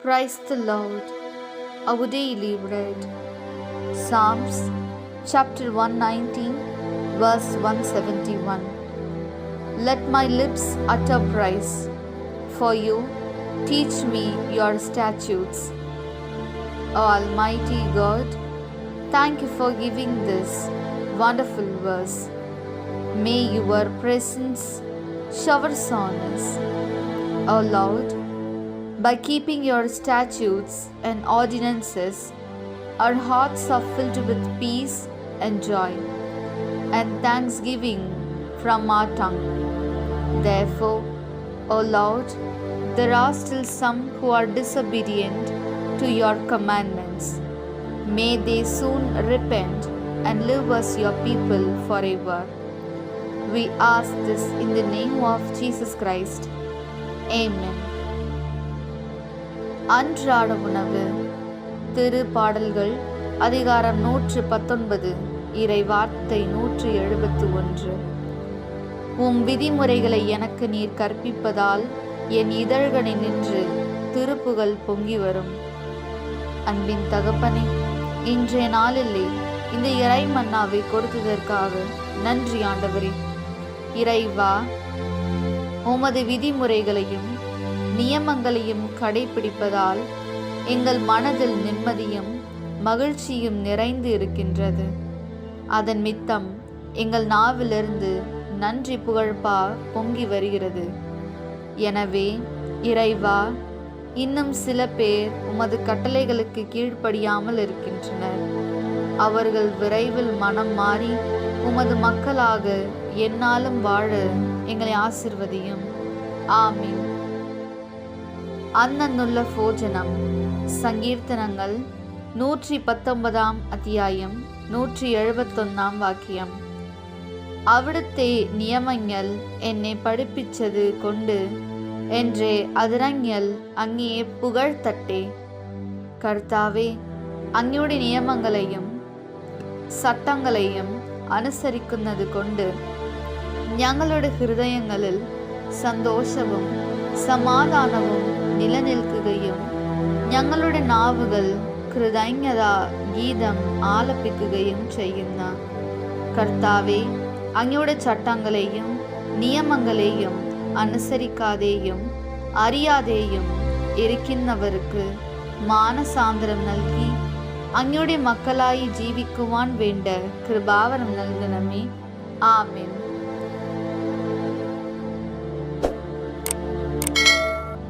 Christ the Lord, our daily bread. Psalms chapter 119, verse 171. Let my lips utter praise, for you teach me your statutes. O Almighty God, thank you for giving this wonderful verse. May your presence showers on us. O Lord, by keeping your statutes and ordinances, our hearts are filled with peace and joy, and thanksgiving from our tongue. Therefore, O Lord, there are still some who are disobedient to your commandments. May they soon repent and live as your people forever. We ask this in the name of Jesus Christ. Amen. அன்றாட உணவு. திரு பாடல்கள் அதிகாரம் 119, இறை வார்த்தை 171. உம் விதிமுறைகளை எனக்கு நீர் கற்பிப்பதால் என் இதழ்களை நின்று திருப்புகள் பொங்கி வரும். அன்பின் தகப்பனே, இன்றைய நாளிலே இந்த இறை மன்னாவை கொடுத்ததற்காக நன்றி ஆண்டவரே. இறைவா, உமது விதிமுறைகளையும் நியமங்களையும் கடைபிடிப்பதால் எங்கள் மனதில் நிம்மதியும் மகிழ்ச்சியும் நிறைந்து இருக்கின்றது. அதன் மித்தம் எங்கள் நாவிலிருந்து நன்றி புகழ்பா பொங்கி வருகிறது. எனவே இறைவா, இன்னும் சில பேர் உமது கட்டளைகளுக்கு கீழ்ப்படியாமல் இருக்கின்றனர். அவர்கள் விரைவில் மனம் மாறி உமது மக்களாக எந்நாளும் வாழ எங்களை ஆசிர்வதியும். ஆமீன். அன்னன்னுள்ள போஜனம். சங்கீர்த்தனங்கள் 119 அத்தியாயம் 171 வாக்கியம். அவிடுத்தே நியமங்கள் என்னை படிப்பிச்சது கொண்டு என்றே அதிரஞல் அங்கே புகழ்த்தட்டே. கர்த்தாவே, അങ്ങയുടെ நியமங்களையும் சட்டங்களையும் അനുസരിക്കുന്നത് കൊണ്ട് ഞങ്ങളുടെ ഹൃദയങ്ങളിൽ സന്തോഷവും സമാധാനവും നിലനിൽക്കുകയും ഞങ്ങളുടെ നാവുകൾ കൃതജ്ഞതാ ഗീതം ആലപിക്കുകയും ചെയ്യുന്ന കർത്താവേ, അങ്ങയുടെ ചട്ടങ്ങളെയും നിയമങ്ങളെയും അനുസരിക്കാതെയും അറിയാതെയും ഇരിക്കുന്നവർക്ക് മാനസാന്തരം നൽകി അങ്ങയുടെ മക്കളായി ജീവിക്കുവാൻ വേണ്ട കൃപാവരം നൽകണമേ. ആമേൻ.